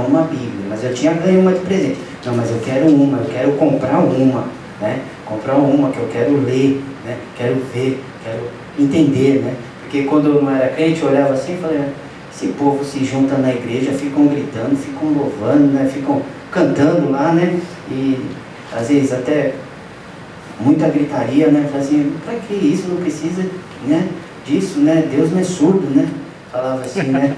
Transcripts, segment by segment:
uma Bíblia, mas eu tinha ganho uma de presente. Não, mas eu quero comprar uma, né? Comprar uma que eu quero ler, né? Quero ver, quero entender, né? Porque quando eu não era crente, eu olhava assim e falei, esse povo se junta na igreja, ficam gritando, ficam louvando, né? Ficam cantando lá, né? E às vezes até muita gritaria, né? Falei assim, pra que isso? Não precisa, né, disso, né? Deus não é surdo, né? Falava assim, né?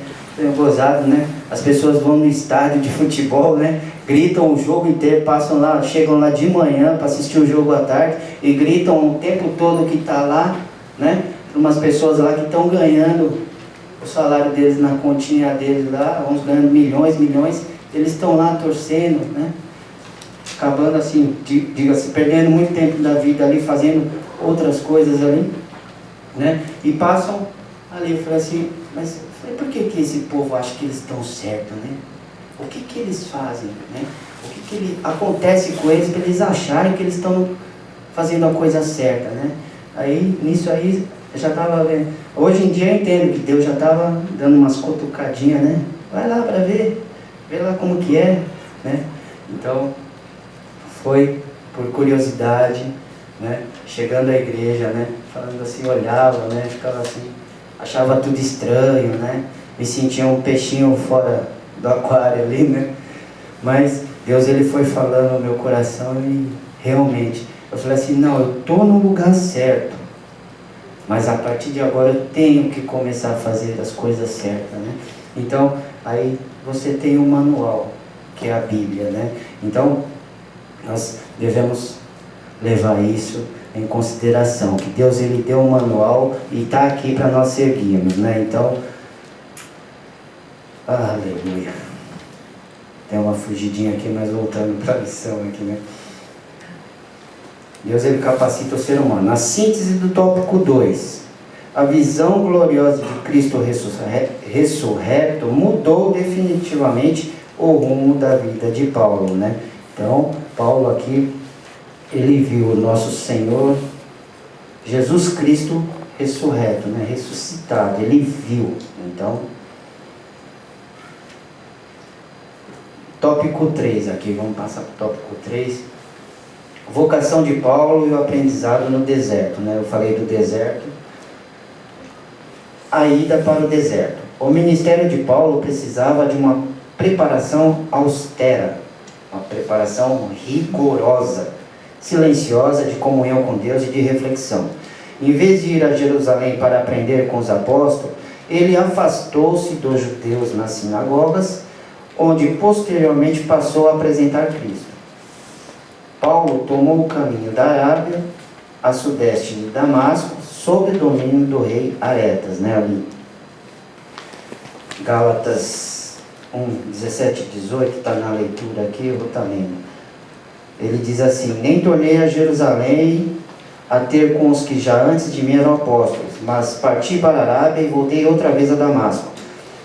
Gozado, né? As pessoas vão no estádio de futebol, né? Gritam o jogo inteiro, passam lá, chegam lá de manhã para assistir o jogo à tarde e gritam o tempo todo que está lá, né? Umas pessoas lá que estão ganhando o salário deles na continha deles lá, uns ganhando milhões, eles estão lá torcendo, né? Acabando assim, diga-se, perdendo muito tempo da vida ali, fazendo outras coisas ali, né? E passam ali, eu falei assim, mas por que esse povo acha que eles estão certos, né? O que eles fazem, né? O que acontece com eles para eles acharem que eles estão fazendo a coisa certa, né? Aí, nisso aí, eu já estava vendo. Hoje em dia eu entendo que Deus já estava dando umas cutucadinhas, né? Vai lá para ver, vê lá como que é, né? Então, foi por curiosidade, né? Chegando à igreja, né? Falando assim, olhava, né? Ficava assim, achava tudo estranho, né? Me sentia um peixinho fora do aquário ali, né? Mas Deus, ele foi falando no meu coração e realmente, eu falei assim, não, eu estou no lugar certo, mas a partir de agora eu tenho que começar a fazer as coisas certas, né? Então, aí você tem um manual, que é a Bíblia, né? Então, nós devemos levar isso em consideração, que Deus, ele deu um manual e está aqui para nós seguirmos, né? Então, aleluia. Tem uma fugidinha aqui, mas voltando para a lição aqui, né? Deus, ele capacita o ser humano. A síntese do tópico 2. A visão gloriosa de Cristo ressurreto mudou definitivamente o rumo da vida de Paulo, né? Então, Paulo aqui, ele viu o nosso Senhor Jesus Cristo ressurreto, né? Ressuscitado, ele viu. Então, tópico 3 aqui, vamos passar para o tópico 3. Vocação de Paulo e o aprendizado no deserto, né? Eu falei do deserto. A ida para o deserto. O ministério de Paulo precisava de uma preparação austera, uma preparação rigorosa, silenciosa, de comunhão com Deus e de reflexão. Em vez de ir a Jerusalém para aprender com os apóstolos, ele afastou-se dos judeus nas sinagogas, onde posteriormente passou a apresentar Cristo. Paulo tomou o caminho da Arábia a sudeste de Damasco, sob o domínio do rei Aretas, né, ali. Gálatas 1, 17 e 18, está na leitura aqui, eu vou estar lendo. Ele diz assim, nem tornei a Jerusalém a ter com os que já antes de mim eram apóstolos, mas parti para a Arábia e voltei outra vez a Damasco.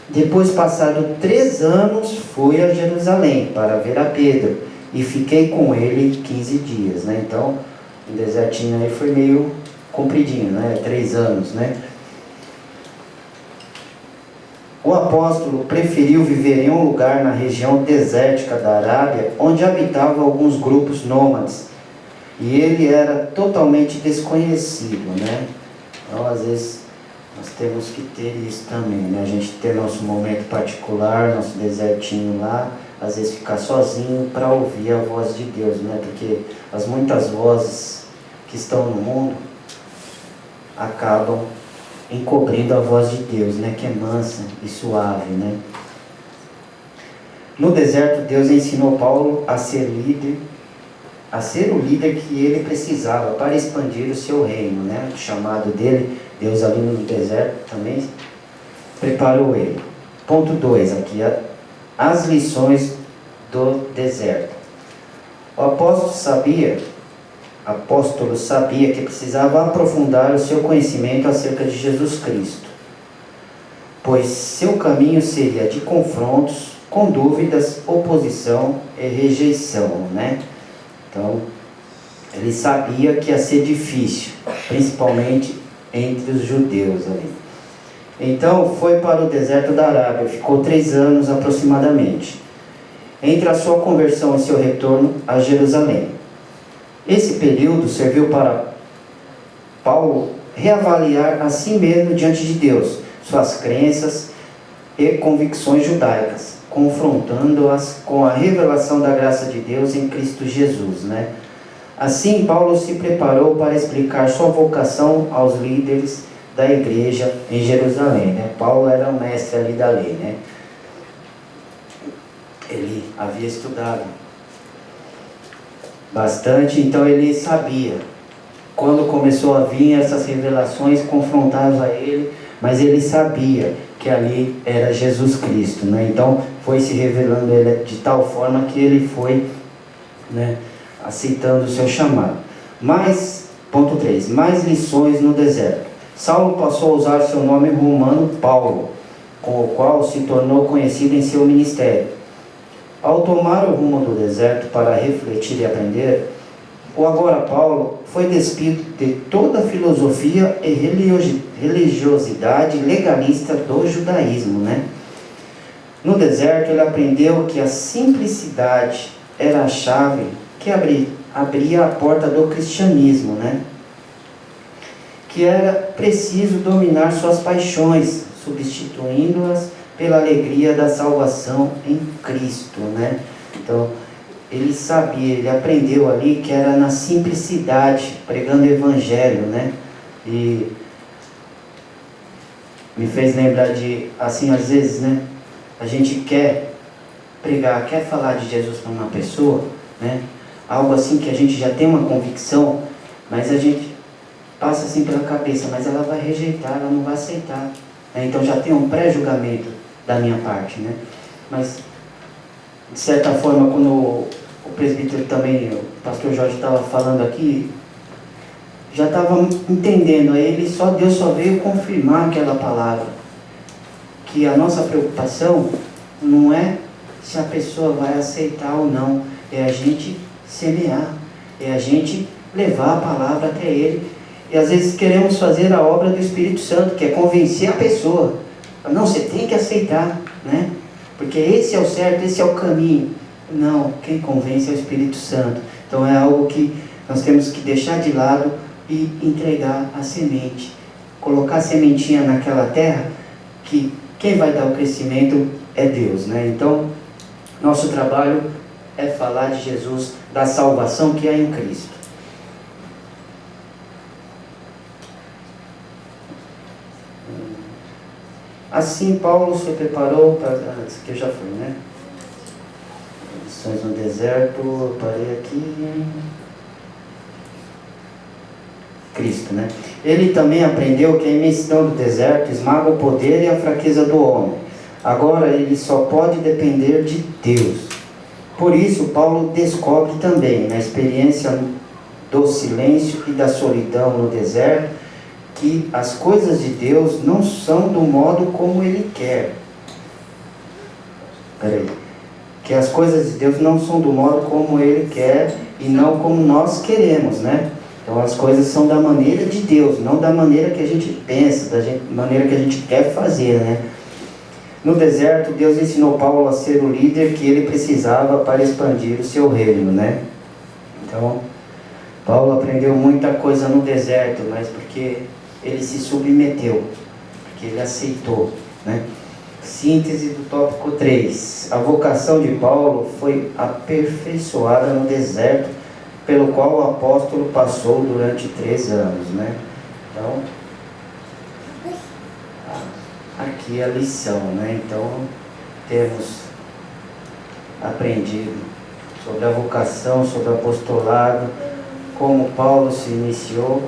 Depois, passado 3 anos, fui a Jerusalém para ver a Pedro e fiquei com ele 15 dias, né? Então, o desertinho aí foi meio compridinho, né? 3 anos, né? O apóstolo preferiu viver em um lugar na região desértica da Arábia, onde habitavam alguns grupos nômades, e ele era totalmente desconhecido, né? Então, às vezes, nós temos que ter isso também, né? A gente ter nosso momento particular, nosso desertinho lá, às vezes ficar sozinho para ouvir a voz de Deus, né? Porque as muitas vozes que estão no mundo acabam encobrindo a voz de Deus, né? Que é mansa e suave, né? No deserto, Deus ensinou Paulo a ser o líder que ele precisava para expandir o seu reino, né? O chamado dele, Deus ali no deserto também preparou ele. Ponto 2 aqui, as lições do deserto. O apóstolo sabia que precisava aprofundar o seu conhecimento acerca de Jesus Cristo, pois seu caminho seria de confrontos, com dúvidas, oposição e rejeição, né? Então, ele sabia que ia ser difícil, principalmente entre os judeus ali. Então, foi para o deserto da Arábia, ficou 3 anos aproximadamente. entre a sua conversão e seu retorno a Jerusalém. Esse período serviu para Paulo reavaliar a si mesmo diante de Deus, suas crenças e convicções judaicas, confrontando-as com a revelação da graça de Deus em Cristo Jesus, né? Assim, Paulo se preparou para explicar sua vocação aos líderes da igreja em Jerusalém, né? Paulo era o mestre ali da lei, né? Ele havia estudado bastante, então ele sabia. Quando começou a vir essas revelações, confrontava ele, mas ele sabia que ali era Jesus Cristo, né? Então foi se revelando ele de tal forma que ele foi, né, aceitando o seu chamado. Mas, ponto 3, mais lições no deserto. Saulo passou a usar seu nome romano Paulo, com o qual se tornou conhecido em seu ministério. Ao tomar o rumo do deserto para refletir e aprender, o agora Paulo foi despido de toda a filosofia e religiosidade legalista do judaísmo, né? No deserto ele aprendeu que a simplicidade era a chave que abria a porta do cristianismo, né? Que era preciso dominar suas paixões, substituindo-as pela alegria da salvação em Cristo, né? Então, ele sabia, ele aprendeu ali que era na simplicidade, pregando o evangelho, né? E me fez lembrar de, assim, às vezes, né? A gente quer pregar, quer falar de Jesus para uma pessoa, né? Algo assim que a gente já tem uma convicção, mas a gente passa assim pela cabeça, mas ela vai rejeitar, ela não vai aceitar, né? Então já tem um pré-julgamento da minha parte, né? Mas, de certa forma, quando o presbítero também, o pastor Jorge estava falando aqui, já estava entendendo, aí Deus só veio confirmar aquela palavra, que a nossa preocupação não é se a pessoa vai aceitar ou não, é a gente semear, é a gente levar a palavra até ele, e às vezes queremos fazer a obra do Espírito Santo, que é convencer a pessoa, não, você tem que aceitar, né? Porque esse é o certo, esse é o caminho. Não, quem convence é o Espírito Santo. Então é algo que nós temos que deixar de lado e entregar a semente. Colocar a sementinha naquela terra, que quem vai dar o crescimento é Deus, né? Então, nosso trabalho é falar de Jesus, da salvação que há em Cristo. Assim, Paulo se preparou para... Isso aqui já foi, né? Lições no deserto, eu parei aqui. Cristo, né? Ele também aprendeu que a imensidão do deserto esmaga o poder e a fraqueza do homem. Agora ele só pode depender de Deus. Por isso, Paulo descobre também, na experiência do silêncio e da solidão no deserto, que as coisas de Deus não são do modo como Ele quer. Que as coisas de Deus não são do modo como Ele quer e não como nós queremos, né? Então as coisas são da maneira de Deus, não da maneira que a gente pensa, maneira que a gente quer fazer, né? No deserto, Deus ensinou Paulo a ser o líder que ele precisava para expandir o seu reino, né? Então, Paulo aprendeu muita coisa no deserto, mas porque ele se submeteu, porque ele aceitou, né? Síntese do tópico 3. A vocação de Paulo foi aperfeiçoada no deserto, pelo qual o apóstolo passou durante 3 anos, né? Então, aqui a lição, né? Então, temos aprendido sobre a vocação, sobre o apostolado, como Paulo se iniciou,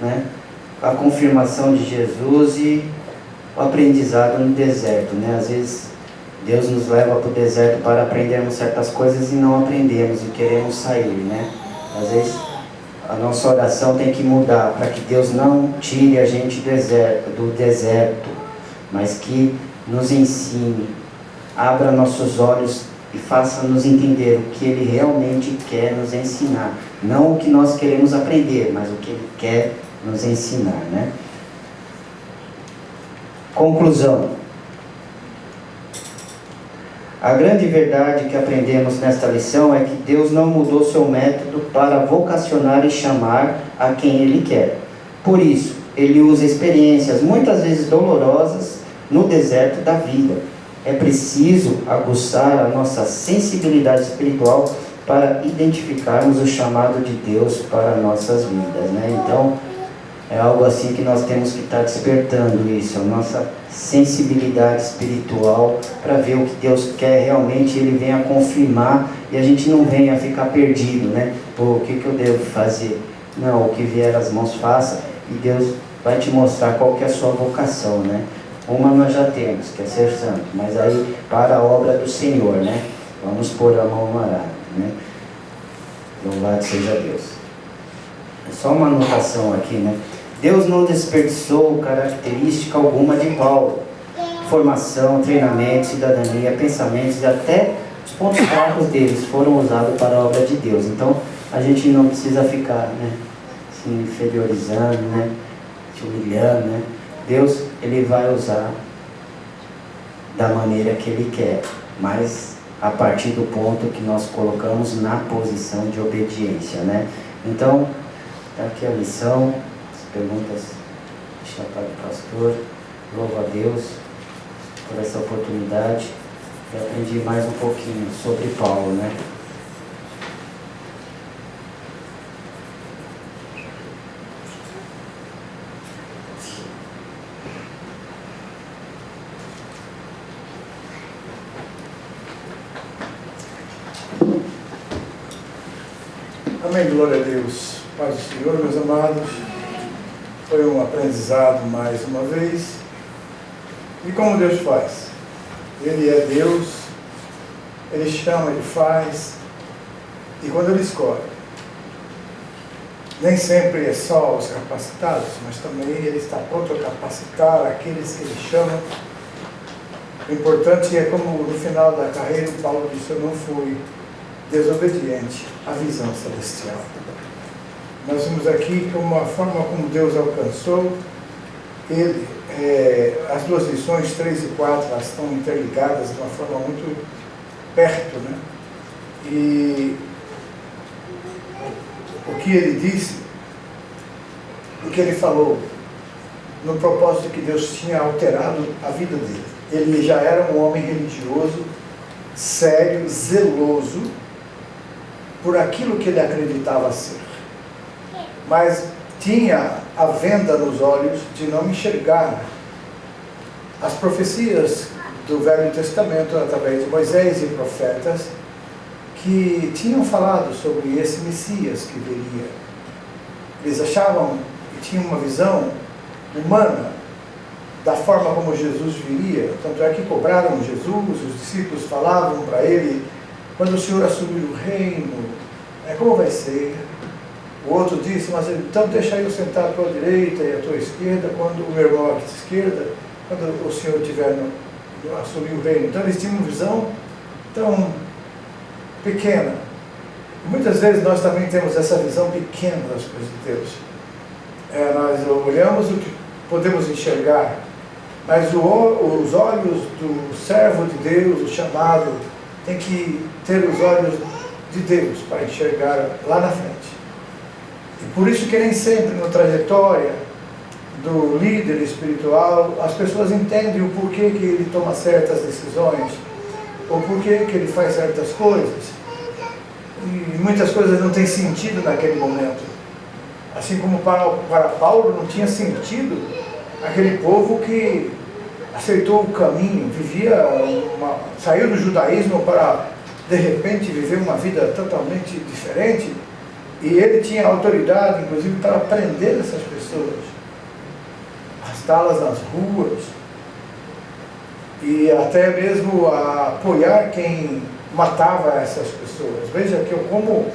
né? A confirmação de Jesus e o aprendizado no deserto, né? Às vezes Deus nos leva para o deserto para aprendermos certas coisas e não aprendemos e queremos sair, né? Às vezes a nossa oração tem que mudar para que Deus não tire a gente do deserto, mas que nos ensine, abra nossos olhos e faça-nos entender o que Ele realmente quer nos ensinar. Não o que nós queremos aprender, mas o que Ele quer nos ensinar, né? Conclusão. A grande verdade que aprendemos nesta lição é que Deus não mudou seu método para vocacionar e chamar a quem Ele quer. Por isso, Ele usa experiências muitas vezes dolorosas no deserto da vida. É preciso aguçar a nossa sensibilidade espiritual para identificarmos o chamado de Deus para nossas vidas, né? Então, é algo assim que nós temos que estar despertando isso, a nossa sensibilidade espiritual para ver o que Deus quer realmente, Ele venha confirmar e a gente não venha ficar perdido, né? Pô, o que eu devo fazer? Não, o que vier às mãos faça e Deus vai te mostrar qual que é a sua vocação, né? Uma nós já temos, que é ser santo, mas aí para a obra do Senhor, né? Vamos pôr a mão no arado, né? Louvado seja Deus. É só uma anotação aqui, né? Deus não desperdiçou característica alguma de Paulo. Formação, treinamento, cidadania, pensamentos e até os pontos fracos deles foram usados para a obra de Deus. Então, a gente não precisa ficar, né, se inferiorizando, né, se humilhando, né? Deus, Ele vai usar da maneira que Ele quer, mas a partir do ponto que nós colocamos na posição de obediência, né? Então, está aqui a lição. Perguntas, deixa para o pastor. Louvo a Deus por essa oportunidade. Eu aprendi mais um pouquinho sobre Paulo, né? Amém, glória a Deus. Paz do Senhor, meus amados. Foi um aprendizado mais uma vez. E como Deus faz? Ele é Deus, Ele chama, Ele faz, e quando Ele escolhe. Nem sempre é só os capacitados, mas também Ele está pronto a capacitar aqueles que Ele chama. O importante é como no final da carreira o Paulo disse: eu não fui desobediente à visão celestial. Nós vimos aqui como a forma como Deus alcançou ele, as duas lições 3 e 4, elas estão interligadas de uma forma muito perto, né? E o que ele disse, o que ele falou, no propósito que Deus tinha alterado a vida dele. Ele já era um homem religioso, sério, zeloso, por aquilo que ele acreditava ser. Mas tinha a venda nos olhos de não enxergar as profecias do Velho Testamento, através de Moisés e profetas, que tinham falado sobre esse Messias que viria. Eles achavam que tinham uma visão humana da forma como Jesus viria. Tanto é que cobraram Jesus, os discípulos falavam para ele: quando o Senhor assumir o reino, como vai ser? O outro disse: mas então deixa eu sentar à tua direita e à tua esquerda, quando o meu irmão à esquerda, quando o Senhor tiver assumir o reino. Então eles tinham uma visão tão pequena. E muitas vezes nós também temos essa visão pequena das coisas de Deus. Nós olhamos o que podemos enxergar, mas os olhos do servo de Deus, o chamado, tem que ter os olhos de Deus para enxergar lá na frente. E por isso que nem sempre na trajetória do líder espiritual as pessoas entendem o porquê que ele toma certas decisões, ou porquê que ele faz certas coisas. E muitas coisas não têm sentido naquele momento. Assim como para Paulo não tinha sentido aquele povo que aceitou o caminho, saiu do judaísmo para de repente viver uma vida totalmente diferente. E ele tinha autoridade, inclusive, para prender essas pessoas, arrastá-las nas ruas, e até mesmo apoiar quem matava essas pessoas. Veja que como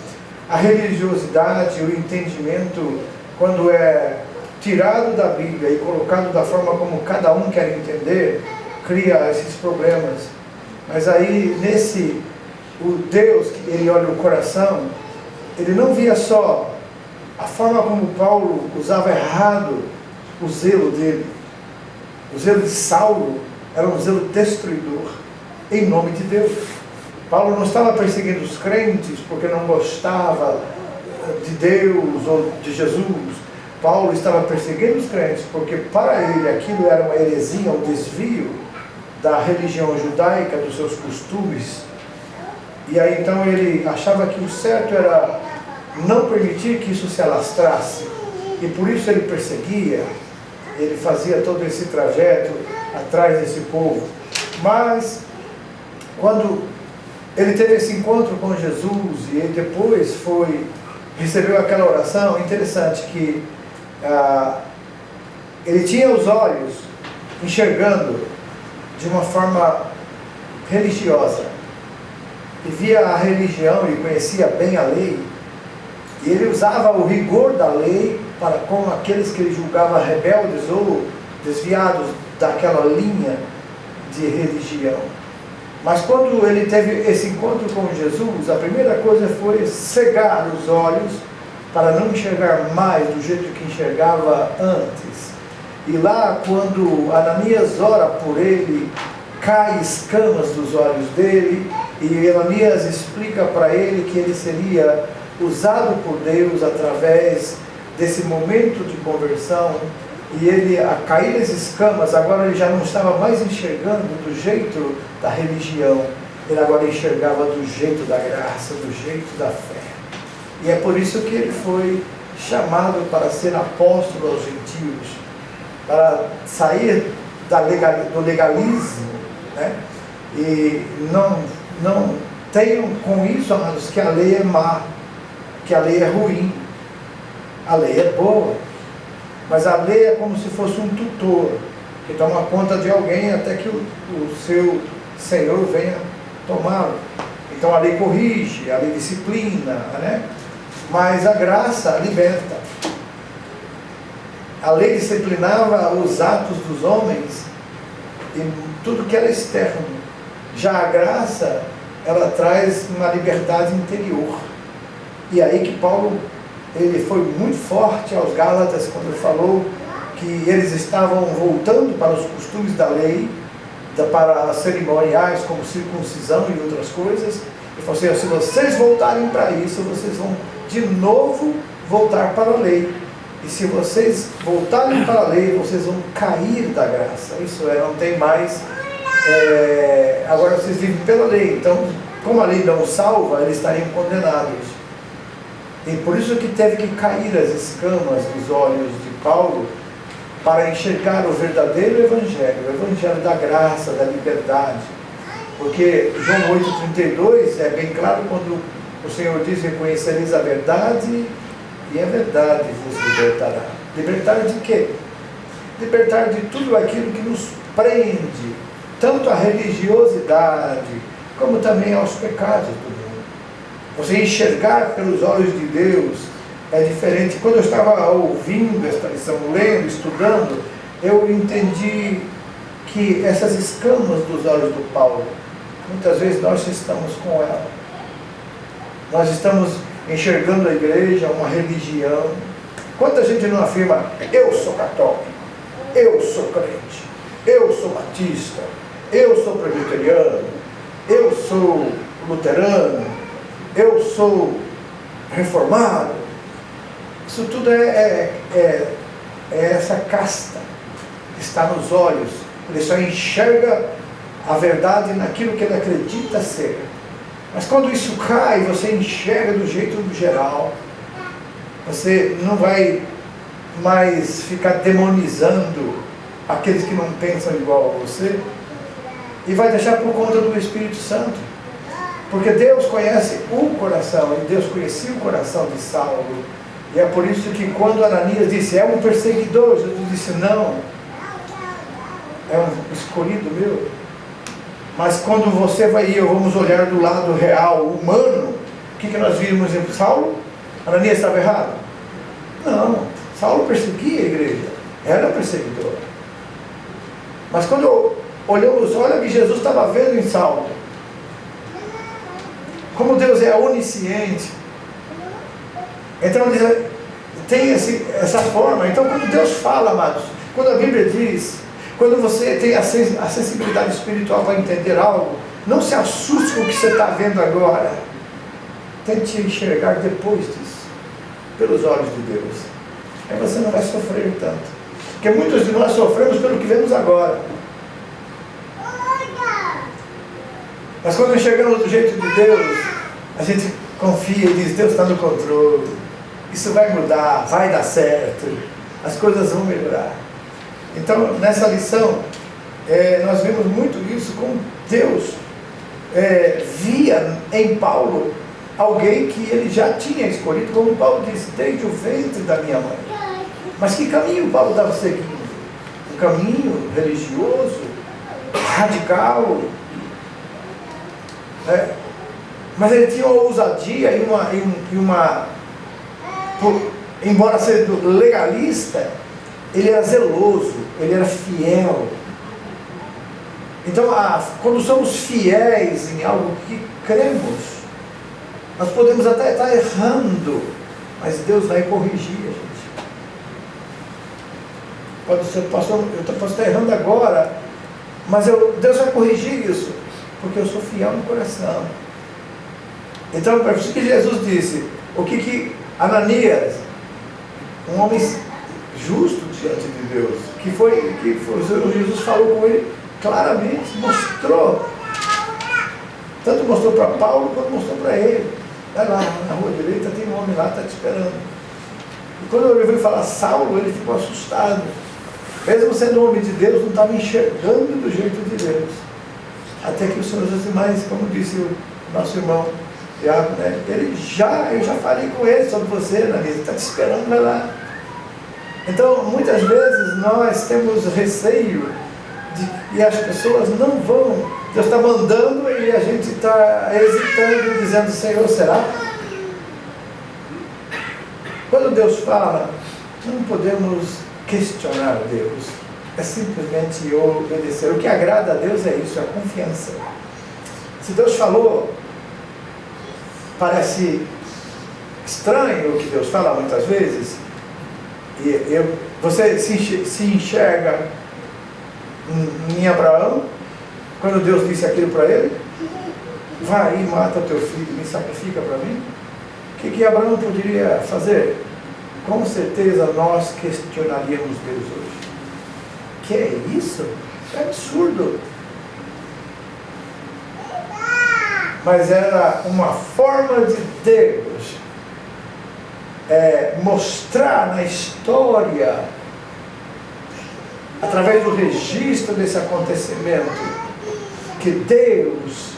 a religiosidade, o entendimento, quando é tirado da Bíblia e colocado da forma como cada um quer entender, cria esses problemas. Mas aí, o Deus, ele olha o coração. Ele não via só a forma como Paulo usava errado o zelo dele. O zelo de Saulo era um zelo destruidor. em nome de Deus. Paulo não estava perseguindo os crentes porque não gostava de Deus ou de Jesus. Paulo estava perseguindo os crentes porque para ele aquilo era uma heresia, um desvio da religião judaica, dos seus costumes. E aí então ele achava que o certo era não permitir que isso se alastrasse. E por isso ele perseguia, ele fazia todo esse trajeto atrás desse povo. Mas quando ele teve esse encontro com Jesus e ele depois recebeu aquela oração, interessante que ele tinha os olhos enxergando de uma forma religiosa, e via a religião e conhecia bem a lei, e ele usava o rigor da lei para com aqueles que ele julgava rebeldes ou desviados daquela linha de religião. Mas quando ele teve esse encontro com Jesus, a primeira coisa foi cegar os olhos para não enxergar mais do jeito que enxergava antes. E lá, quando Ananias ora por ele, cai escamas dos olhos dele, e Ananias explica para ele que ele seria usado por Deus através desse momento de conversão, e ele, a cair as escamas, agora ele já não estava mais enxergando do jeito da religião, ele agora enxergava do jeito da graça, do jeito da fé. E é por isso que ele foi chamado para ser apóstolo aos gentios, para sair do legalismo, né? E não tenham com isso, amados, que a lei é má, que a lei é ruim. A lei é boa, mas a lei é como se fosse um tutor que toma conta de alguém até que o seu senhor venha tomá-lo. Então a lei corrige, a lei disciplina, né? Mas a graça liberta. A lei disciplinava os atos dos homens e tudo que era externo. Já a graça, ela traz uma liberdade interior. E aí que Paulo, ele foi muito forte aos Gálatas quando ele falou que eles estavam voltando para os costumes da lei, para cerimoniais como circuncisão e outras coisas. Ele falou assim: se vocês voltarem para isso, vocês vão de novo voltar para a lei. E se vocês voltarem para a lei, vocês vão cair da graça. Isso é, não tem mais. Agora vocês vivem pela lei. Então, como a lei não salva, eles estariam condenados. E por isso que teve que cair as escamas dos olhos de Paulo para enxergar o verdadeiro evangelho, o evangelho da graça, da liberdade. Porque João 8,32 é bem claro quando o Senhor diz: reconhecereis a verdade e a verdade vos libertará. Libertar de quê? Libertar de tudo aquilo que nos prende, tanto à religiosidade, como também aos pecados do mundo. Você enxergar pelos olhos de Deus é diferente. Quando eu estava ouvindo esta lição, lendo, estudando, eu entendi que essas escamas dos olhos do Paulo, muitas vezes nós estamos com ela. Nós estamos enxergando a igreja, uma religião. Quanta gente não afirma: eu sou católico, eu sou crente, eu sou batista, eu sou presbiteriano, eu sou luterano, eu sou reformado. Isso tudo é essa casta que está nos olhos. Ele só enxerga a verdade naquilo que ele acredita ser. Mas quando isso cai, você enxerga do jeito geral. Você não vai mais ficar demonizando aqueles que não pensam igual a você, e vai deixar por conta do Espírito Santo. Porque Deus conhece o coração, e Deus conhecia o coração de Saulo. E é por isso que quando Ananias disse: é um perseguidor, Jesus disse: não, é um escolhido meu. Mas quando você vai e eu vamos olhar do lado real, humano, o que nós vimos em Saulo? Ananias estava errado? Não, Saulo perseguia a igreja, era perseguidor. Mas quando olhamos, olha o que Jesus estava vendo em Saulo. Como Deus é onisciente. Então tem essa forma. Então quando Deus fala, amados, quando a Bíblia diz, quando você tem a sensibilidade espiritual para entender algo, Não se assuste com o que você está vendo agora. Tente enxergar depois disso, pelos olhos de Deus. Aí você não vai sofrer tanto. Porque muitos de nós sofremos pelo que vemos agora. Mas quando enxergamos do jeito de Deus, a gente confia e diz, Deus está no controle. Isso vai mudar, vai dar certo. As coisas vão melhorar. Então, nessa lição, nós vemos muito isso, como Deus via em Paulo alguém que ele já tinha escolhido, como Paulo disse, desde o ventre da minha mãe. Mas que caminho Paulo estava seguindo? Um caminho religioso, radical. Mas ele tinha uma ousadia e uma embora sendo legalista, ele era zeloso, ele era fiel. Então, quando somos fiéis em algo que cremos, nós podemos até estar errando, mas Deus vai corrigir a gente. Pode ser, pastor, eu posso estar errando agora, mas Deus vai corrigir isso, porque eu sou fiel no coração. Então, é por isso que Jesus disse, o que Ananias, um homem justo diante de Deus, Jesus falou com ele claramente, mostrou, tanto mostrou para Paulo, quanto mostrou para ele. Vai lá, na rua direita tem um homem lá, está te esperando. E quando ele veio falar Saulo, ele ficou assustado. Mesmo sendo homem de Deus, não estava enxergando do jeito de Deus. Até que o Senhor Josimais, como disse o nosso irmão Tiago, né? Eu já falei com ele sobre você, Ananias, está te esperando, vai lá. Então, muitas vezes nós temos receio e as pessoas não vão. Deus está mandando e a gente está hesitando, dizendo, Senhor, será? Quando Deus fala, não podemos questionar Deus. É simplesmente obedecer. O que agrada a Deus é isso, é a confiança. Se Deus falou, parece estranho o que Deus fala muitas vezes, você se enxerga em Abraão, quando Deus disse aquilo para ele, vai e mata o teu filho, me sacrifica para mim. O que Abraão poderia fazer? Com certeza nós questionaríamos Deus hoje. Que é isso? É absurdo. Mas era uma forma de Deus mostrar na história, através do registro desse acontecimento, que Deus,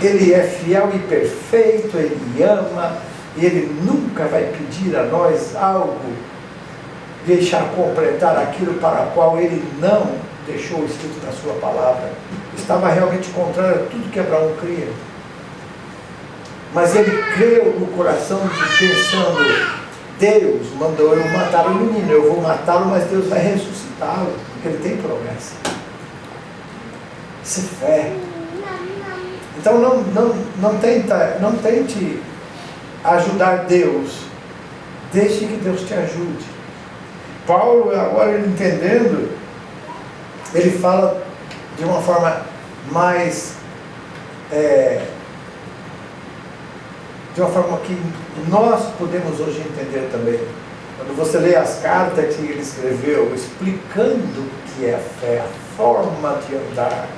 Ele é fiel e perfeito, Ele ama, e Ele nunca vai pedir a nós algo, deixar completar aquilo para o qual Ele não deixou escrito na sua palavra. Estava realmente contrário a tudo que Abraão cria. Mas ele creu no coração, pensando, Deus mandou eu matar o menino, eu vou matá-lo, mas Deus vai ressuscitá-lo, porque Ele tem promessa. Isso é fé. Então não tente ajudar Deus, deixe que Deus te ajude. Paulo, agora ele entendendo, ele fala de uma forma mais de uma forma que nós podemos hoje entender também. Quando você lê as cartas que ele escreveu, explicando o que é a fé, a forma de andar,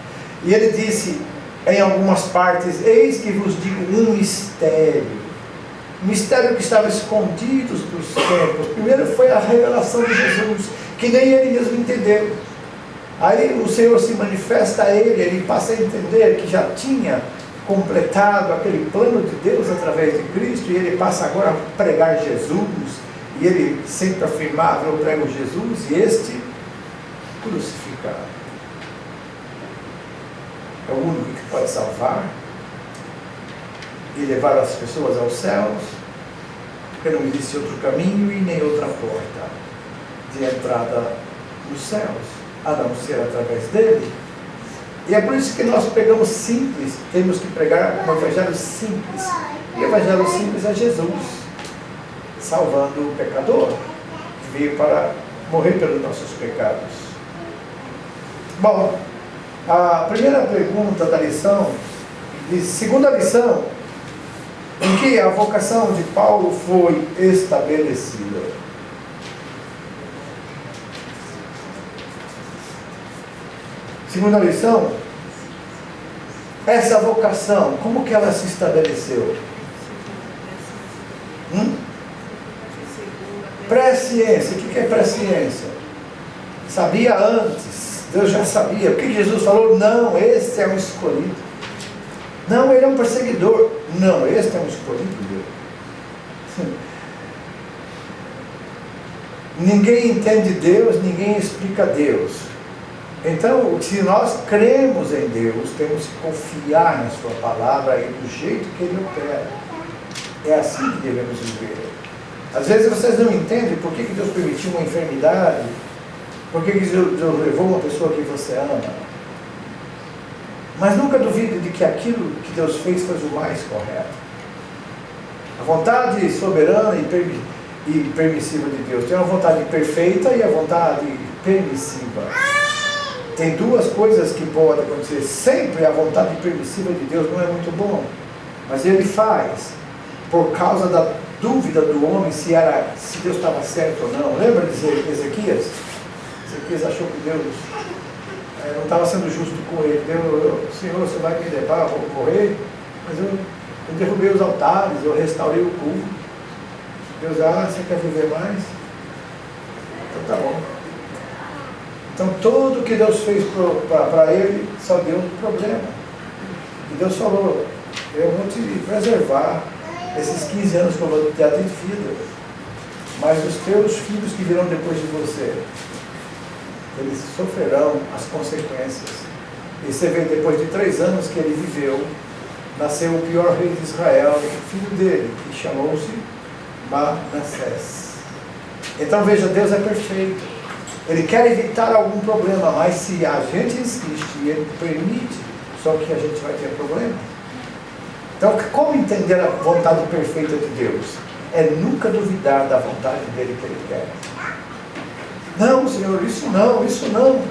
e ele disse em algumas partes, eis que vos digo um mistério que estava escondido dos tempos. Primeiro foi a revelação de Jesus, que nem ele mesmo entendeu. Aí o Senhor se manifesta a ele passa a entender que já tinha completado aquele plano de Deus através de Cristo, e ele passa agora a pregar Jesus, e ele sempre afirmava, eu prego Jesus, e este crucificado. É o único que pode salvar e levar as pessoas aos céus, porque não existe outro caminho e nem outra porta de entrada nos céus, a não ser através dele. E é por isso que nós pegamos simples, temos que pregar um evangelho simples. E o evangelho simples é Jesus, salvando o pecador, que veio para morrer pelos nossos pecados. Bom, a primeira pergunta da lição E segunda lição, em que a vocação de Paulo foi estabelecida. Segunda lição, essa vocação, como que ela se estabeleceu? Presciência. O que é presciência? Sabia antes. Deus já sabia. O que Jesus falou? Não, esse é um escolhido. Não, ele é um perseguidor. Não, esse é um escolhido. Ninguém entende Deus, ninguém explica Deus. Então, se nós cremos em Deus, temos que confiar na sua palavra e do jeito que Ele opera. É assim que devemos viver. Às vezes vocês não entendem por que Deus permitiu uma enfermidade, por que Deus levou uma pessoa que você ama. Mas nunca duvide de que aquilo que Deus fez foi o mais correto. A vontade soberana e permissiva de Deus. Tem uma vontade perfeita e a vontade permissiva. Tem duas coisas que podem acontecer. Sempre a vontade permissiva de Deus não é muito bom. Mas Ele faz por causa da dúvida do homem se Deus estava certo ou não. Lembra de Ezequias? Ezequias achou que Deus não estava sendo justo com ele. Senhor, você vai me levar, eu vou morrer? Mas eu derrubei os altares, eu restaurei o culto. Deus, você quer viver mais? Então tá bom. Então tudo que Deus fez para ele só deu um problema. E Deus falou, eu vou te preservar esses 15 anos que eu vou te dar de vida, mas os teus filhos que virão depois de você, eles sofrerão as consequências. E você vê, depois de 3 anos que ele viveu, nasceu o pior rei de Israel, o filho dele, que chamou-se Manassés. Então veja, Deus é perfeito. Ele quer evitar algum problema, mas se a gente insiste e Ele permite, só que a gente vai ter problema. Então, como entender a vontade perfeita de Deus? É nunca duvidar da vontade dele que Ele quer. Não, Senhor, isso não, isso não.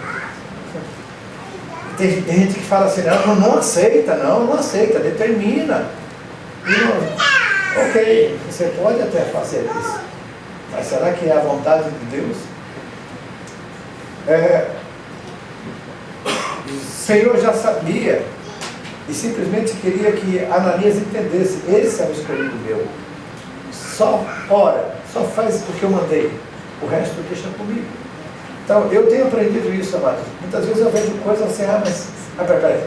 Tem gente que fala assim, não aceita, não aceita, determina. Ok, você pode até fazer isso, mas será que é a vontade de Deus? O Senhor já sabia e simplesmente queria que Ananias entendesse, esse é o escolhido meu. Só ora, só faz o que eu mandei, o resto deixa comigo. Então, eu tenho aprendido isso, amados. Muitas vezes eu vejo coisas assim, peraí,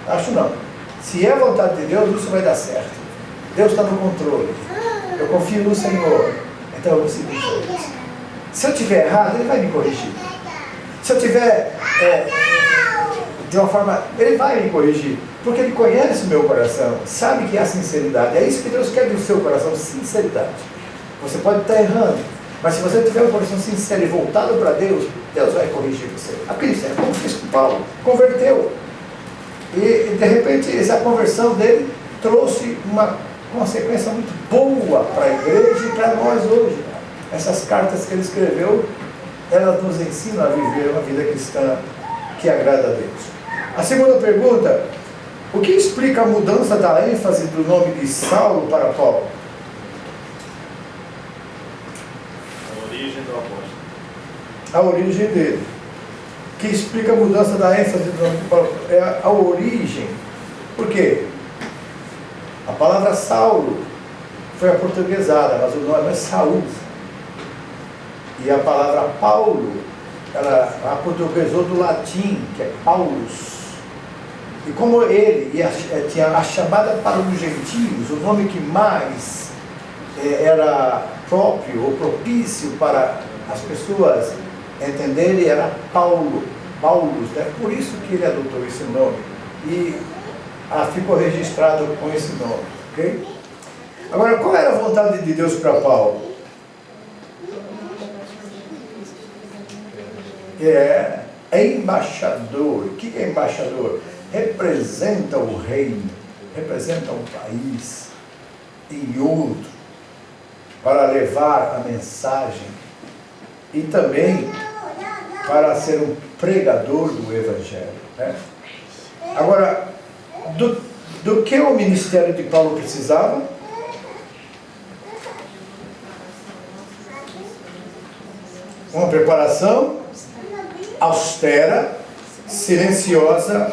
acho não. Se é a vontade de Deus, isso vai dar certo. Deus está no controle. Eu confio no Senhor. Então eu vou seguir isso. Se eu estiver errado, Ele vai me corrigir. Se eu estiver de uma forma, Ele vai me corrigir. Porque Ele conhece o meu coração, sabe que há sinceridade. É isso que Deus quer do seu coração, sinceridade. Você pode estar errando, mas se você tiver um coração sincero e voltado para Deus, Deus vai corrigir você. A Cristo é como fez com Paulo, converteu. E de repente essa conversão dele trouxe uma consequência muito boa para a igreja e para nós hoje. Essas cartas que ele escreveu, elas nos ensinam a viver uma vida cristã que agrada a Deus. A segunda pergunta, o que explica a mudança da ênfase do nome de Saulo para Paulo? A origem do apóstolo. A origem dele. O que explica a mudança da ênfase do nome de Paulo é a origem. Por quê? A palavra Saulo foi aportuguesada, mas o nome é Saul. E a palavra Paulo, ela aportuguesou do latim, que é Paulus. E como ele tinha a chamada para os gentios, o nome que mais era próprio ou propício para as pessoas entenderem era Paulo, Paulus, né? Por isso que ele adotou esse nome. E ficou registrado com esse nome. Okay? Agora, qual era a vontade de Deus para Paulo? É embaixador. O que é embaixador? Representa o reino, representa um país em outro, para levar a mensagem e também para ser um pregador do Evangelho. Né? Agora, do que o ministério de Paulo precisava? Uma preparação austera, silenciosa,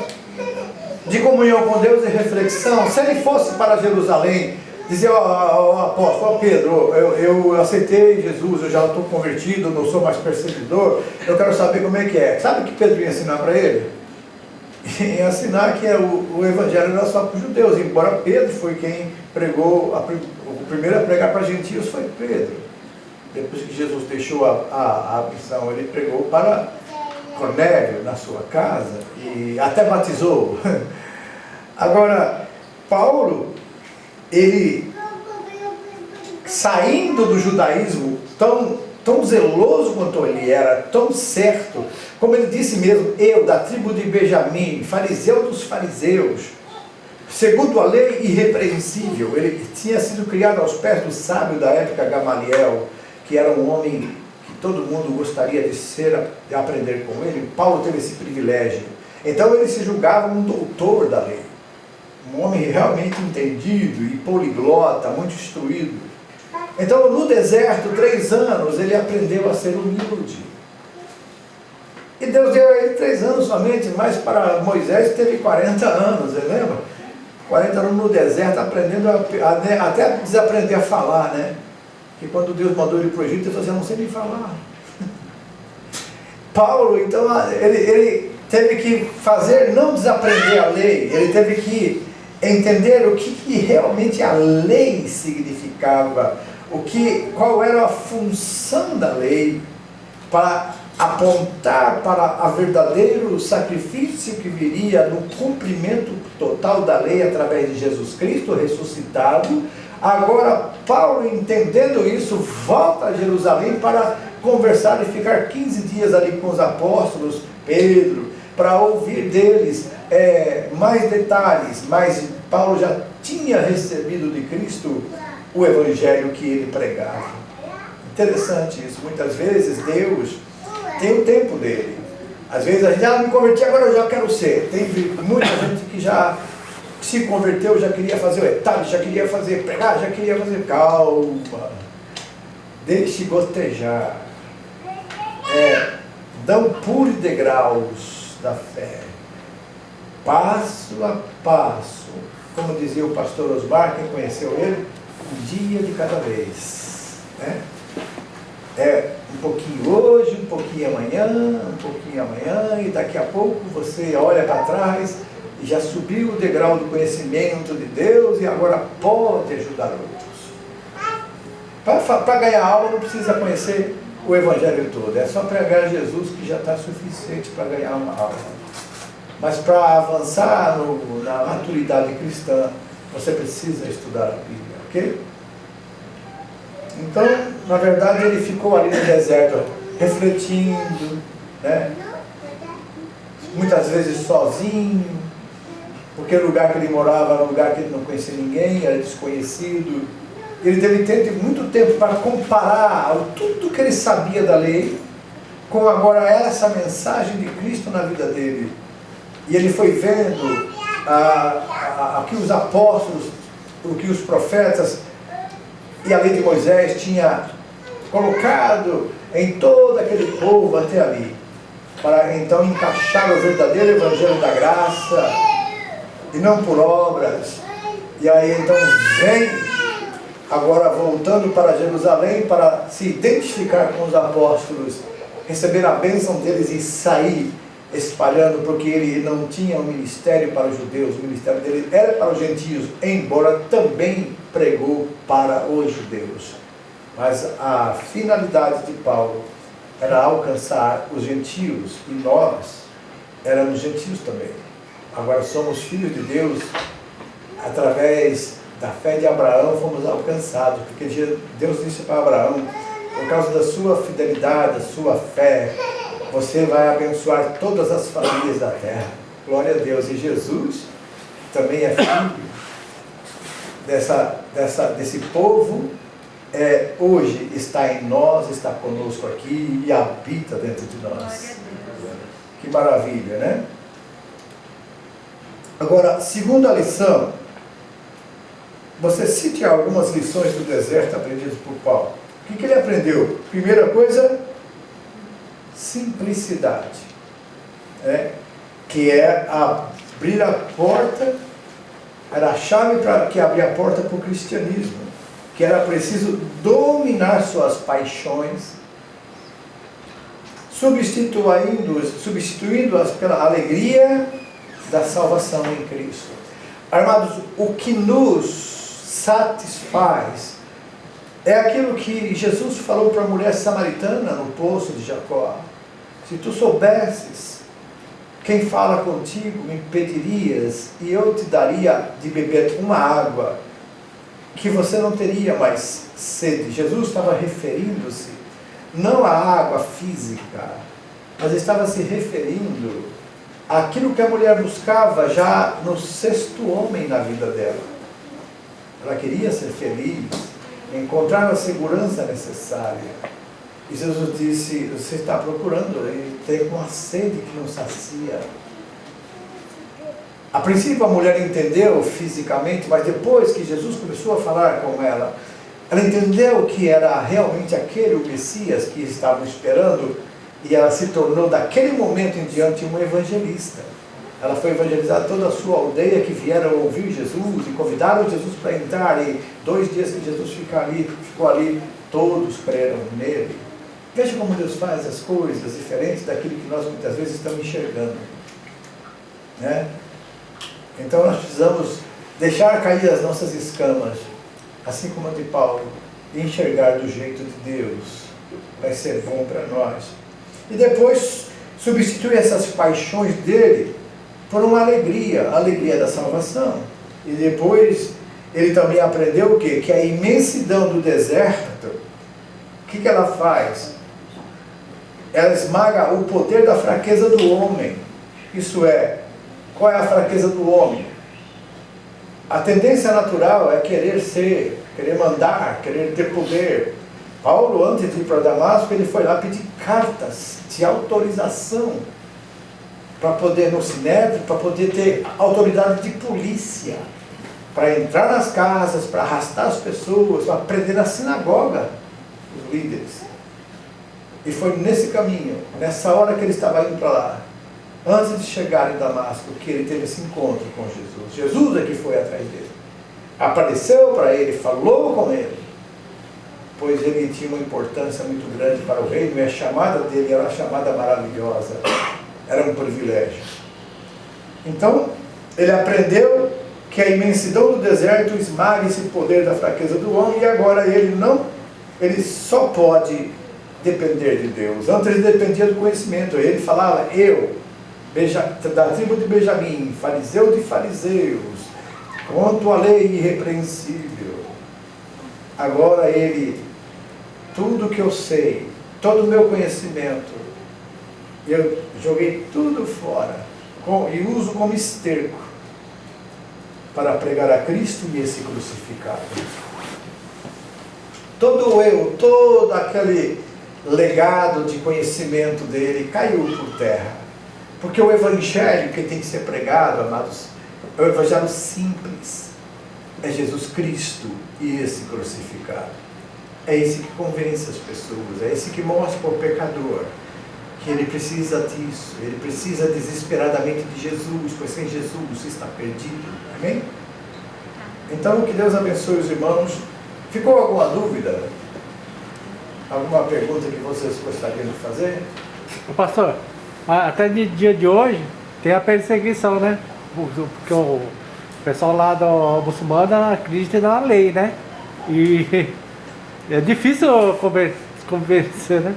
de comunhão com Deus e reflexão. Se ele fosse para Jerusalém, dizer ao apóstolo, Pedro, eu aceitei Jesus, eu já estou convertido, não sou mais perseguidor, eu quero saber como é que é. Sabe o que Pedro ia ensinar para ele? Ia ensinar que o evangelho era só para os judeus, embora Pedro foi quem pregou, o primeiro a pregar para gentios foi Pedro. Depois que Jesus deixou a missão, ele pregou para Cornélio na sua casa e até batizou. Agora, Paulo, ele saindo do judaísmo tão zeloso quanto ele era, tão certo, como ele disse mesmo, eu da tribo de Benjamim, fariseu dos fariseus, segundo a lei irrepreensível. Ele tinha sido criado aos pés do sábio da época, Gamaliel, que era um homem que todo mundo gostaria de aprender com ele. Paulo teve esse privilégio. Então ele se julgava um doutor da lei, um homem realmente entendido e poliglota, muito instruído. Então no deserto, 3 anos, ele aprendeu a ser humilde. E Deus deu a ele 3 anos somente, mas para Moisés teve 40 anos, você lembra? 40 anos no deserto, aprendendo até desaprender a falar, né? Que quando Deus mandou ele para o Egito, ele falou assim, eu não sei nem falar. Paulo, então, ele teve que fazer, não desaprender a lei, ele teve que entender o que realmente a lei significava, qual era a função da lei, para apontar para o verdadeiro sacrifício que viria no cumprimento total da lei através de Jesus Cristo ressuscitado. Agora, Paulo, entendendo isso, volta a Jerusalém para conversar e ficar 15 dias ali com os apóstolos, Pedro, para ouvir deles mais detalhes. Mas Paulo já tinha recebido de Cristo o evangelho que ele pregava. Interessante isso. Muitas vezes Deus tem o tempo dele. Às vezes a gente, me converti, agora eu já quero ser. Tem muita gente que já se converteu, já queria fazer o etapa, já queria fazer pregar, já queria fazer. Calma, deixe gotejar. Dão puros degraus da fé, passo a passo, como dizia o pastor Osmar, quem conheceu ele, um dia de cada vez, né? Um pouquinho hoje, um pouquinho amanhã, e daqui a pouco você olha para trás e já subiu o degrau do conhecimento de Deus e agora pode ajudar outros. Para ganhar alma não precisa conhecer o evangelho todo, é só pregar Jesus que já está suficiente para ganhar uma alma. Mas para avançar na maturidade cristã, você precisa estudar a Bíblia, ok? Então, na verdade, ele ficou ali no deserto, refletindo, né? Muitas vezes sozinho, porque o lugar que ele morava era um lugar que ele não conhecia ninguém, era desconhecido. Ele teve muito tempo para comparar tudo que ele sabia da lei com agora essa mensagem de Cristo na vida dele. E ele foi vendo que os apóstolos, o que os profetas e a lei de Moisés tinha colocado em todo aquele povo até ali, para então encaixar o verdadeiro evangelho da graça e não por obras. E aí então vem agora voltando para Jerusalém para se identificar com os apóstolos, receber a bênção deles e sair espalhando, porque ele não tinha um ministério para os judeus, o ministério dele era para os gentios, embora também pregou para os judeus. Mas a finalidade de Paulo era alcançar os gentios, e nós éramos gentios também. Agora somos filhos de Deus, através da fé de Abraão fomos alcançados, porque Deus disse para Abraão, por causa da sua fidelidade, da sua fé, você vai abençoar todas as famílias da terra. Glória a Deus. E Jesus também é filho desse povo, hoje está em nós, está conosco aqui e habita dentro de nós. Que maravilha, né? Agora, segunda lição, você cite algumas lições do deserto aprendidas por Paulo. O que ele aprendeu? Primeira coisa, simplicidade. Que é abrir a porta, era a chave para que abria a porta para o cristianismo. Que era preciso dominar suas paixões, substituindo-as pela alegria da salvação em Cristo. Amados, o que nos satisfaz é aquilo que Jesus falou para a mulher samaritana no poço de Jacó. Se tu soubesses quem fala contigo, me pedirias e eu te daria de beber uma água que você não teria mais sede. Jesus estava referindo-se não à água física, mas estava se referindo àquilo que a mulher buscava já no sexto homem na vida dela. Ela queria ser feliz, encontrar a segurança necessária. E Jesus disse, você está procurando e tem uma sede que não sacia. A princípio a mulher entendeu fisicamente, mas depois que Jesus começou a falar com ela, ela entendeu que era realmente aquele o Messias que estavam esperando, e ela se tornou daquele momento em diante uma evangelista. Ela foi evangelizar toda a sua aldeia que vieram ouvir Jesus e convidaram Jesus para entrar, e 2 dias que Jesus ficou ali, todos creram nele. Veja como Deus faz as coisas diferentes daquilo que nós muitas vezes estamos enxergando, né? Então nós precisamos deixar cair as nossas escamas, assim como a de Paulo, e enxergar do jeito de Deus. Vai ser bom para nós. E depois substituir essas paixões dele por uma alegria, a alegria da salvação. E depois ele também aprendeu o quê? Que a imensidão do deserto, o que ela faz? Ela esmaga o poder da fraqueza do homem. Isso é, qual é a fraqueza do homem? A tendência natural é querer ser, querer mandar, querer ter poder. Paulo, antes de ir para Damasco, ele foi lá pedir cartas de autorização para poder, no Sinédrio, para poder ter autoridade de polícia, para entrar nas casas, para arrastar as pessoas, para prender na sinagoga os líderes. E foi nesse caminho, nessa hora que ele estava indo para lá, antes de chegar em Damasco, que ele teve esse encontro com Jesus. Jesus é que foi atrás dele. Apareceu para ele, falou com ele, pois ele tinha uma importância muito grande para o reino, e a chamada dele era uma chamada maravilhosa, era um privilégio. Então, ele aprendeu que a imensidão do deserto esmaga esse poder da fraqueza do homem, e agora ele só pode depender de Deus. Antes ele dependia do conhecimento, ele falava, da tribo de Benjamim, fariseu de fariseus, quanto à lei irrepreensível. Agora tudo que eu sei, todo o meu conhecimento, eu joguei tudo fora, e uso como esterco, para pregar a Cristo e esse crucificado. Todo aquele legado de conhecimento dele caiu por terra. Porque o evangelho que tem que ser pregado, amados, é o evangelho simples. É Jesus Cristo e esse crucificado. É esse que convence as pessoas, é esse que mostra para o pecador que ele precisa disso, ele precisa desesperadamente de Jesus, pois sem Jesus está perdido. Amém? Então, que Deus abençoe os irmãos. Ficou alguma dúvida? Alguma pergunta que vocês gostariam de fazer? Pastor, até no dia de hoje tem a perseguição, né? Porque o pessoal lá do muçulmano acredita na lei, né? E é difícil convencer, né?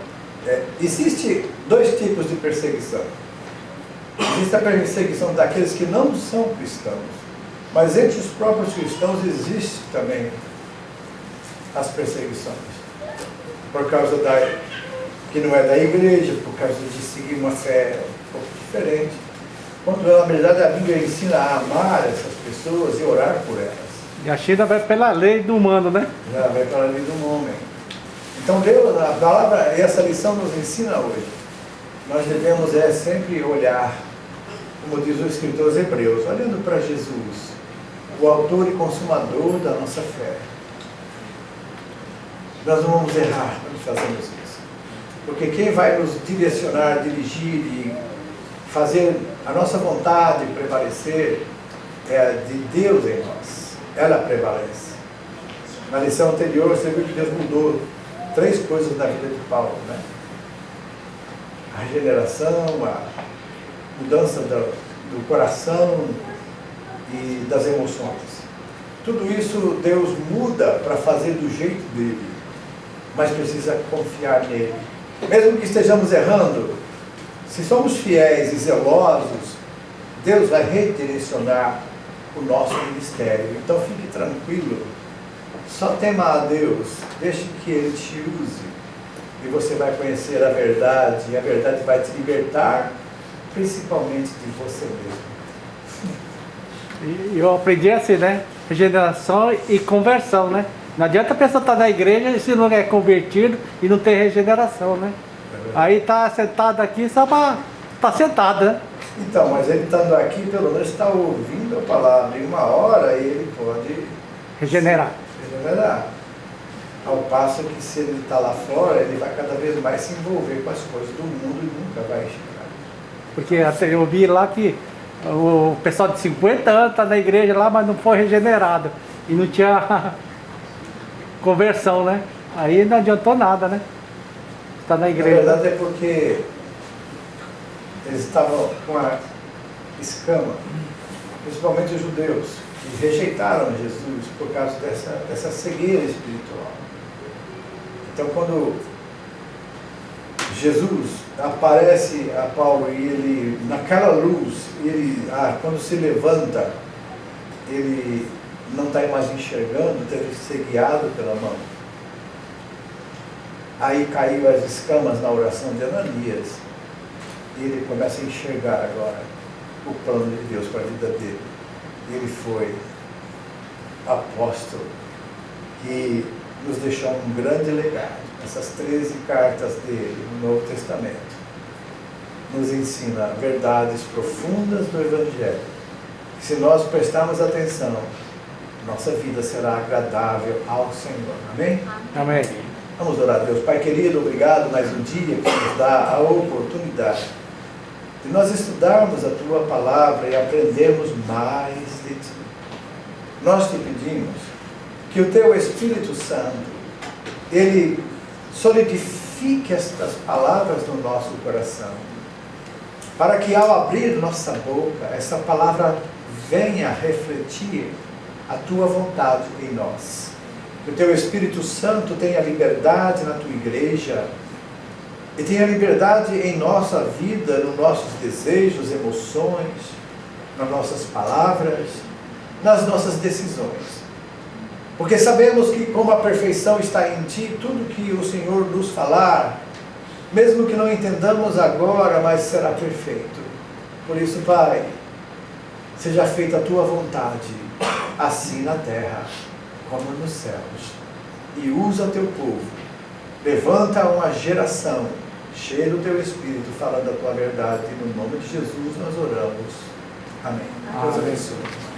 Existe 2 tipos de perseguição. Existe a perseguição daqueles que não são cristãos, mas entre os próprios cristãos existe também as perseguições, por causa que não é da igreja, por causa de seguir uma fé um pouco diferente, quando na verdade a Bíblia ensina a amar essas pessoas e orar por elas. E a China vai pela lei do humano, né? Já vai pela lei do homem. Então Deus, a palavra, essa lição nos ensina hoje. Nós devemos sempre olhar, como diz o escritor aos Hebreus, olhando para Jesus, o o autor e consumador da nossa fé. Nós não vamos errar quando fazemos isso. Porque quem vai nos direcionar, dirigir e fazer a nossa vontade prevalecer é a de Deus em nós. Ela prevalece. Na lição anterior, você viu que Deus mudou 3 coisas na vida de Paulo, né? A regeneração, a mudança do coração e das emoções. Tudo isso Deus muda para fazer do jeito dele, mas precisa confiar nele. Mesmo que estejamos errando, se somos fiéis e zelosos, Deus vai redirecionar o nosso ministério. Então fique tranquilo, só tema a Deus, deixe que Ele te use e você vai conhecer a verdade, e a verdade vai te libertar, principalmente de você mesmo. E eu aprendi assim, né? Regeneração e conversão, né? Não adianta a pessoa estar na igreja se não é convertido e não tem regeneração, né? Aí está sentado aqui só para estar sentado, né? Então, mas ele estando aqui, pelo menos está ouvindo a palavra. Em uma hora ele pode Regenerar. regenerar. Ao passo que se ele está lá fora, ele vai cada vez mais se envolver com as coisas do mundo e nunca vai chegar. Porque até eu vi lá que o pessoal de 50 anos está na igreja lá, mas não foi regenerado. E não tinha conversão, né? Aí não adiantou nada, né? Está na igreja. Na verdade é porque eles estavam com a escama, principalmente os judeus, que rejeitaram Jesus por causa dessa cegueira espiritual. Então, quando Jesus aparece a Paulo e ele, naquela luz, quando se levanta, ele não está mais enxergando, teve que ser guiado pela mão. Aí caiu as escamas na oração de Ananias, e ele começa a enxergar agora o plano de Deus para a vida dele. Ele foi apóstolo que nos deixou um grande legado. Essas 13 cartas dele no Novo Testamento nos ensina verdades profundas do Evangelho. Se nós prestarmos atenção, nossa vida será agradável ao Senhor. Amém? Amém. Vamos orar a Deus. Pai querido, obrigado mais um dia que nos dá a oportunidade de nós estudarmos a Tua Palavra e aprendermos mais de Ti. Nós te pedimos que o Teu Espírito Santo, Ele solidifique estas palavras no nosso coração, para que ao abrir nossa boca, essa palavra venha refletir a Tua vontade em nós. Que o Teu Espírito Santo tenha liberdade na Tua igreja, e tenha liberdade em nossa vida, nos nossos desejos, emoções, nas nossas palavras, nas nossas decisões. Porque sabemos que como a perfeição está em Ti, tudo que o Senhor nos falar, mesmo que não entendamos agora, mas será perfeito. Por isso, Pai, seja feita a Tua vontade, assim na terra como nos céus. E usa Teu povo. Levanta uma geração cheia do Teu Espírito, falando a Tua verdade. E no nome de Jesus nós oramos. Amém. Deus abençoe.